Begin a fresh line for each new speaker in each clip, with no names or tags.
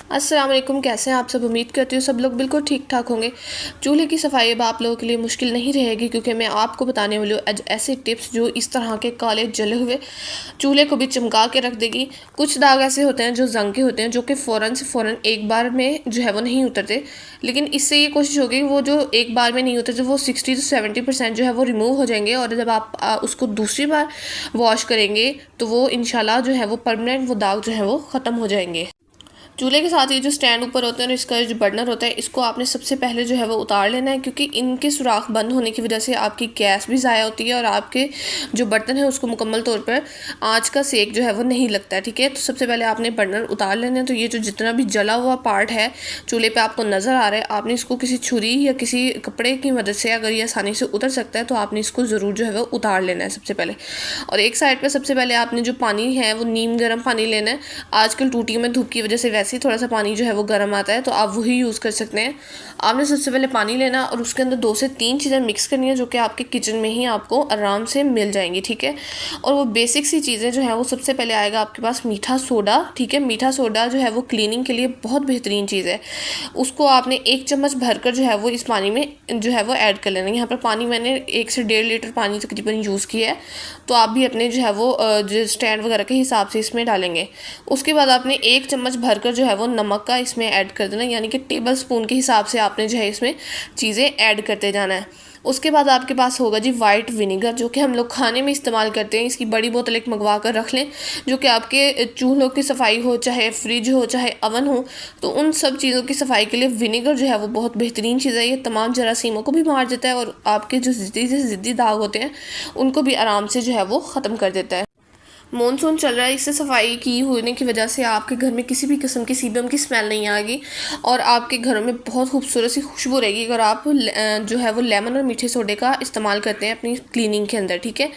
अस्सलाम वालेकुम, कैसे हैं आप सब। उम्मीद करती हूँ सब लोग बिल्कुल ठीक ठाक होंगे। चूल्हे की सफाई अब आप लोगों के लिए मुश्किल नहीं रहेगी, क्योंकि मैं आपको बताने वाली हूँ आज ऐसे टिप्स जो इस तरह के काले जले हुए चूल्हे को भी चमका के रख देगी। कुछ दाग ऐसे होते हैं जो जंग के होते हैं, जो कि फ़ौरन से फ़ौरन एक बार में जो है वो नहीं उतरते, लेकिन इससे ये कोशिश होगी वो जो एक बार में नहीं उतरते वो 60 से 70% जो है वो रिमूव हो जाएंगे। और जब आप उसको दूसरी बार वॉश करेंगे तो वो इंशाल्लाह जो है वो परमानेंट वो दाग जो है वो ख़त्म हो जाएंगे। चूल्हे के साथ ये जो स्टैंड ऊपर होते हैं और इसका जो बर्नर होता है, इसको आपने सबसे पहले जो है वो उतार लेना है, क्योंकि इनके सुराख बंद होने की वजह से आपकी गैस भी ज़ाया होती है और आपके जो बर्तन है उसको मुकम्मल तौर पर आँच का सेक जो है वो नहीं लगता है। ठीक है, तो सबसे पहले आपने बर्नर उतार लेना है। तो ये जो जितना भी जला हुआ पार्ट है चूल्हे पर आपको नज़र आ रहा है, आपने इसको किसी छुरी या किसी कपड़े की मदद से, अगर ये आसानी से उतर सकता है तो आपने इसको ज़रूर जो है वो उतार लेना है सबसे पहले। और एक साइड पर सबसे पहले आपने जो पानी है वो नीम गर्म पानी लेना है। आजकल टूटियों में धूप की वजह से वैसे ही थोड़ा सा पानी जो है वो गर्म आता है, तो आप वही यूज़ कर सकते हैं। आपने सबसे पहले पानी लेना और उसके अंदर 2 से 3 चीज़ें मिक्स करनी है, जो कि आपके किचन में ही आपको आराम से मिल जाएंगी। ठीक है, और वो बेसिक सी चीज़ें जो है वो सबसे पहले आएगा आपके पास मीठा सोडा। ठीक है, मीठा सोडा जो है वो क्लीनिंग के लिए बहुत बेहतरीन चीज़ है। उसको आपने 1 चम्मच भरकर जो है वो इस पानी में जो है वो ऐड कर लेना है। यहाँ पर पानी मैंने 1 से 1.5 लीटर पानी तकरीबन यूज़ किया है, तो आप भी अपने जो है वो जो स्टैंड वगैरह के हिसाब से इसमें डालेंगे। उसके बाद आपने 1 चम्मच भरकर जो है वो नमक का इसमें ऐड कर देना, यानी कि टेबल स्पून के हिसाब से आपने जो है इसमें चीज़ें ऐड करते जाना है। उसके बाद आपके पास होगा जी वाइट विनेगर, जो कि हम लोग खाने में इस्तेमाल करते हैं। इसकी बड़ी बोतल एक मंगवा कर रख लें, जो कि आपके चूल्हों की सफाई हो, चाहे फ्रिज हो, चाहे अवन हो, तो उन सब चीज़ों की सफाई के लिए विनेगर जो है वो बहुत बेहतरीन चीज़ है। ये तमाम जरासीमों को भी मार देता है और आपके जो ज़िद्दी दाग होते हैं उनको भी आराम से जो है वो ख़त्म कर देता है। मानसून चल रहा है, इससे सफाई की होने की वजह से आपके घर में किसी भी किस्म की सीबम की स्मेल नहीं आएगी और आपके घरों में बहुत खूबसूरत सी खुशबू रहेगी, अगर आप जो है वो लेमन और मीठे सोडे का इस्तेमाल करते हैं अपनी क्लीनिंग के अंदर। ठीक है,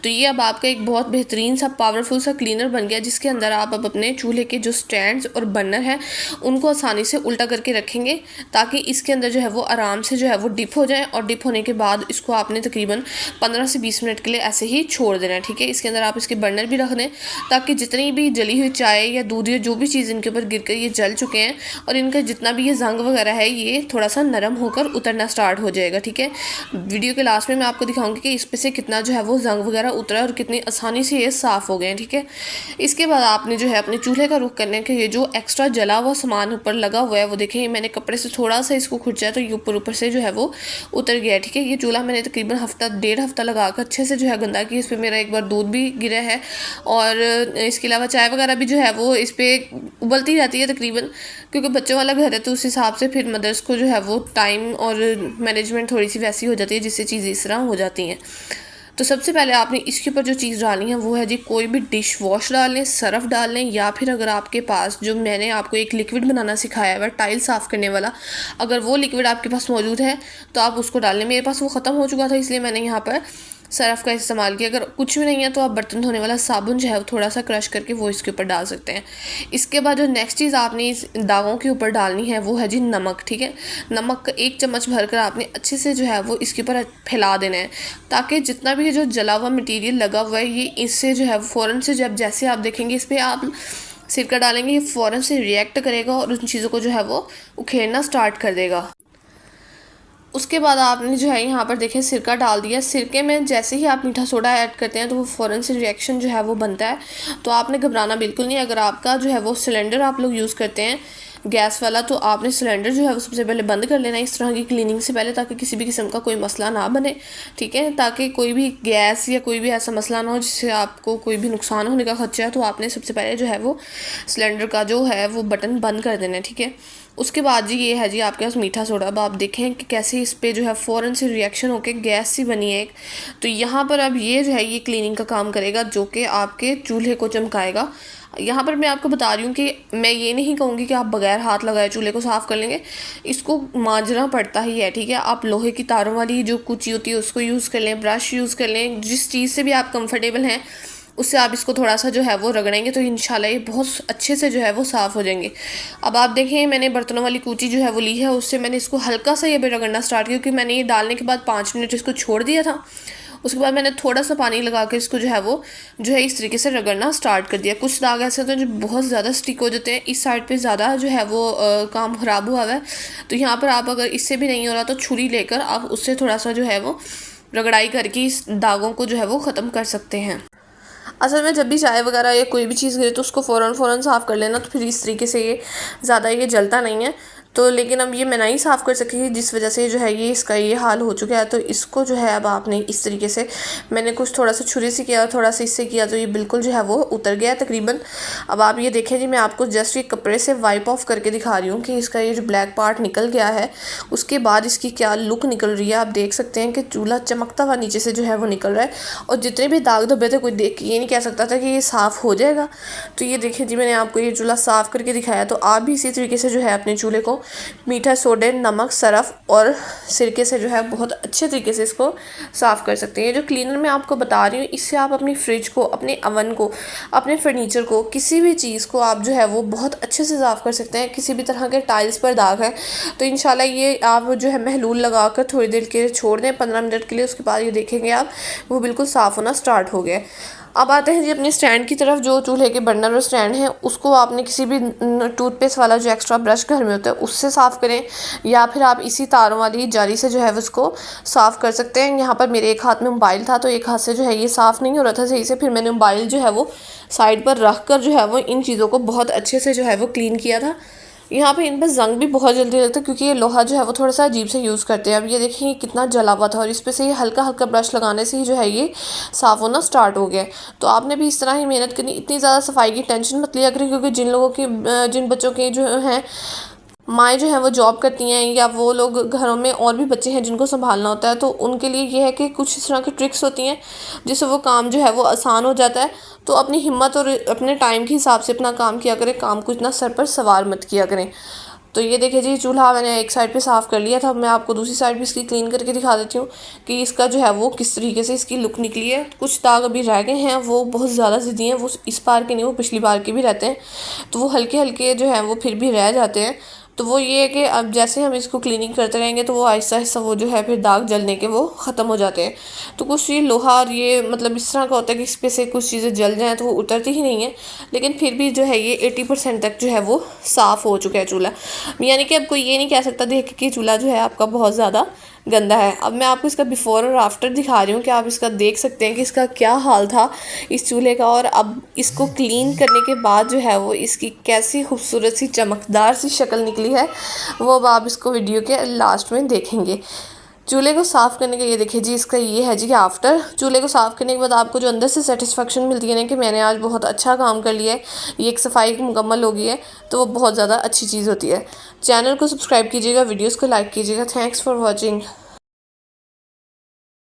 तो ये अब आपका एक बहुत बेहतरीन सा पावरफुल सा क्लीनर बन गया, जिसके अंदर आप अब अपने चूल्हे के जो स्टैंड्स और बर्नर हैं उनको आसानी से उल्टा करके रखेंगे, ताकि इसके अंदर जो है वो आराम से जो है वो डिप हो जाए। और डिप होने के बाद इसको आपने तकरीबन 15 से 20 मिनट के लिए ऐसे ही छोड़ देना है। ठीक है, इसके अंदर आप इसके बर्नर भी रख दें, ताकि जितनी भी जली हुई चाय या दूध या जो भी चीज़ इनके ऊपर गिरकर ये जल चुके हैं और इनका जितना भी ये जंग वगैरह है ये थोड़ा सा नरम होकर उतरना स्टार्ट हो जाएगा। ठीक है, वीडियो के लास्ट में मैं आपको दिखाऊंगी कि इस पे से कितना जो है वो जंग वगैरह उतरा और कितनी आसानी से ये साफ़ हो गए हैं। ठीक है, इसके बाद आपने जो है अपने चूल्हे का रुख करने के ये जो एक्स्ट्रा जला हुआ सामान ऊपर लगा हुआ है वो देखें, मैंने कपड़े से थोड़ा सा इसको खुरचा तो ये ऊपर ऊपर से जो है वो उतर गया है। ठीक है, ये चूल्हा मैंने तकरीबन हफ्ता 1.5 हफ्ता लगा कर अच्छे से जो है गंदा किया। इस पर मेरा एक बार दूध भी गिरा है और इसके अलावा चाय वगैरह भी जो है वो इस पर उबलती रहती है तकरीबन, क्योंकि बच्चों वाला घर है तो उस हिसाब से फिर मदर्स को जो है वो टाइम और मैनेजमेंट थोड़ी सी वैसी हो जाती है, जिससे चीज़ें इस तरह हो जाती हैं। तो सबसे पहले आपने इसके ऊपर जो चीज़ डालनी है वो है जी कोई भी डिश वॉश डाल लें, सर्फ डाल लें, या फिर अगर आपके पास जो मैंने आपको एक लिक्विड बनाना सिखाया है टाइल साफ़ करने वाला, अगर वो लिक्विड आपके पास मौजूद है तो आप उसको डाल लें। मेरे पास वो ख़त्म हो चुका था, इसलिए मैंने यहाँ पर सर्फ का इस्तेमाल किया। अगर कुछ भी नहीं है तो आप बर्तन धोने वाला साबुन जो है थोड़ा सा क्रश करके वो इसके ऊपर डाल सकते हैं। इसके बाद जो नेक्स्ट चीज़ आपने इस दागों के ऊपर डालनी है वो है जी नमक। ठीक है, नमक का 1 चम्मच भरकर आपने अच्छे से जो है वो इसके ऊपर फैला देना है, ताकि जितना भी जो जला हुआ मटीरियल लगा हुआ है ये इससे जो है फ़ौरन से, जब जैसे आप देखेंगे इस पर आप सिरका डालेंगे ये फ़ौरन से रिएक्ट करेगा और उन चीज़ों को जो है वो उखेड़ना स्टार्ट कर देगा। उसके बाद आपने जो है यहाँ पर देखें सिरका डाल दिया। सिरके में जैसे ही आप मीठा सोडा ऐड करते हैं तो वो फ़ौरन से रिएक्शन जो है वो बनता है, तो आपने घबराना बिल्कुल नहीं। अगर आपका जो है वो सिलेंडर आप लोग यूज़ करते हैं गैस वाला, तो आपने सिलेंडर जो है वो सबसे पहले बंद कर लेना है इस तरह की क्लीनिंग से पहले, ताकि किसी भी किस्म का कोई मसला ना बने। ठीक है, ताकि कोई भी गैस या कोई भी ऐसा मसला ना हो जिससे आपको कोई भी नुकसान होने का खदशा है, तो आपने सबसे पहले जो है वो सिलेंडर का जो है वो बटन बंद कर देना है। ठीक है, उसके बाद जी ये है जी आपके पास मीठा सोडा। अब आप देखें कि कैसे इस पे जो है फ़ौरन से रिएक्शन होकर गैस सी बनी है एक, तो यहाँ पर अब ये जो है ये क्लीनिंग का काम करेगा, जो कि आपके चूल्हे को चमकाएगा। यहाँ पर मैं आपको बता रही हूँ कि मैं ये नहीं कहूँगी कि आप बगैर हाथ लगाए चूल्हे को साफ़ कर लेंगे, इसको मांजना पड़ता ही है। ठीक है, आप लोहे की तारों वाली जो कुची होती है उसको यूज़ कर लें, ब्रश यूज़ कर लें, जिस चीज़ से भी आप कंफर्टेबल हैं उससे आप इसको थोड़ा सा जो है वो रगड़ेंगे तो इंशाल्लाह ये बहुत अच्छे से जो है वो साफ़ हो जाएंगे। अब आप देखें मैंने बर्तनों वाली कूची जो है वो ली है, उससे मैंने इसको हल्का सा ये भी रगड़ना स्टार्ट किया, क्योंकि मैंने ये डालने के बाद 5 मिनट इसको छोड़ दिया था उसके बाद मैंने थोड़ा सा पानी लगा के इसको जो है इस तरीके से रगड़ना स्टार्ट कर दिया। कुछ दाग ऐसे होते हैं जो बहुत ज़्यादा स्टिक हो जाते हैं, इस साइड पे ज़्यादा काम ख़राब हुआ है। तो यहाँ पर आप अगर इससे भी नहीं हो रहा तो छुरी लेकर आप उससे थोड़ा सा रगड़ाई करके इस दागों को वो ख़त्म कर सकते हैं। असल में जब भी चाय वगैरह या कोई भी चीज़ गिरे तो उसको फ़ौरन साफ़ कर लेना, तो फिर इस तरीके से ये ज़्यादा जलता नहीं है। तो लेकिन अब ये मैं नहीं साफ़ कर सकी, जिस वजह से ये इसका ये हाल हो चुका है। तो इसको अब आपने इस तरीके से, मैंने कुछ थोड़ा सा छुरी से किया, थोड़ा सा इससे किया, तो ये बिल्कुल वो उतर गया है तकरीबन। अब आप ये देखें जी, मैं आपको जस्ट ये कपड़े से वाइप ऑफ करके दिखा रही हूँ कि इसका ये जो ब्लैक पार्ट निकल गया है, उसके बाद इसकी क्या लुक निकल रही है। आप देख सकते हैं कि चूल्हा चमकता हुआ नीचे से वो निकल रहा है, और जितने भी दाग धब्बे थे कोई देख के ये नहीं कह सकता था कि ये साफ़ हो जाएगा। तो ये देखिए जी, मैंने आपको ये चूल्हा साफ़ करके दिखाया। तो आप भी इसी तरीके से अपने चूल्हे को मीठा सोडे, नमक, सरफ और सिरके से बहुत अच्छे तरीके से इसको साफ़ कर सकते हैं। ये जो क्लीनर मैं आपको बता रही हूँ, इससे आप अपनी फ्रिज को, अपने अवन को, अपने फर्नीचर को, किसी भी चीज़ को आप वो बहुत अच्छे से साफ़ कर सकते हैं। किसी भी तरह के टाइल्स पर दाग है तो इंशाल्लाह ये आप महलूल लगा कर थोड़ी देर के लिए छोड़ दें, 15 मिनट के लिए। उसके बाद ये देखेंगे आप वो बिल्कुल साफ़ होना स्टार्ट हो गया। अब आते हैं जी अपने स्टैंड की तरफ। जो चूल्हे के बर्नर और स्टैंड है उसको आपने किसी भी टूथपेस्ट वाला जो एक्स्ट्रा ब्रश घर में होता है उससे साफ़ करें, या फिर आप इसी तारों वाली जाली से उसको साफ़ कर सकते हैं। यहाँ पर मेरे एक हाथ में मोबाइल था तो एक हाथ से ये साफ़ नहीं हो रहा था सही से, फिर मैंने मोबाइल वो साइड पर रख कर वो इन चीज़ों को बहुत अच्छे से वो क्लीन किया था। यहाँ पे इन पर जंग भी बहुत जल्दी लगता है क्योंकि ये लोहा वो थोड़ा सा अजीब से यूज़ करते हैं। अब ये देखिए कितना जला हुआ था, और इस पे से ये हल्का हल्का ब्रश लगाने से ही ये साफ़ होना स्टार्ट हो गया। तो आपने भी इस तरह ही मेहनत करनी, इतनी ज़्यादा सफाई की टेंशन मत लिया करें, क्योंकि जिन बच्चों के हैं माएँ वो जॉब करती हैं, या वो लोग घरों में और भी बच्चे हैं जिनको संभालना होता है, तो उनके लिए ये है कि कुछ इस तरह की ट्रिक्स होती हैं जिससे वो काम वो आसान हो जाता है। तो अपनी हिम्मत और अपने टाइम के हिसाब से अपना काम किया करें, काम को इतना सर पर सवार मत किया करें। तो ये देखिए जी, चूल्हा मैंने एक साइड पे साफ़ कर लिया था। मैं आपको दूसरी साइड भी इसकी क्लीन करके दिखा देती हूँ कि इसका वो किस तरीके से इसकी लुक निकली है। कुछ दाग अभी रह गए हैं, वो बहुत ज़्यादा ज़िद्दी हैं, वो इस बार के नहीं, वो पिछली बार के भी रहते हैं, तो वो हल्के हल्के वो फिर भी रह जाते हैं। तो वो ये है कि अब जैसे हम इसको क्लीनिंग करते रहेंगे तो वो आहिस्ता आहिस्ता वो फिर दाग जलने के वो ख़त्म हो जाते हैं। तो कुछ ये लोहा और ये इस तरह का होता है कि इस पे से कुछ चीज़ें जल जाएँ तो वो उतरती ही नहीं है, लेकिन फिर भी ये 80% तक वो साफ़ हो चुका है चूल्हा। यानी कि अब कोई ये नहीं कह सकता देख के चूल्हा आपका बहुत ज़्यादा गंदा है। अब मैं आपको इसका बिफ़ोर और आफ्टर दिखा रही हूँ कि आप इसका देख सकते हैं कि इसका क्या हाल था इस चूल्हे का, और अब इसको क्लीन करने के बाद वो इसकी कैसी खूबसूरत सी चमकदार सी शक्ल निकली है, वो अब आप इसको वीडियो के लास्ट में देखेंगे। चूल्हे को साफ़ करने का ये देखिए जी, इसका ये है जी कि आफ्टर चूल्हे को साफ़ करने के बाद आपको जो अंदर से सेटिस्फेक्शन मिलती है ना कि मैंने आज बहुत अच्छा काम कर लिया है, ये एक सफाई मुकम्मल हो गई है, तो वो बहुत ज़्यादा अच्छी चीज़ होती है। चैनल को सब्सक्राइब कीजिएगा, वीडियोस को लाइक कीजिएगा। Thanks for watching.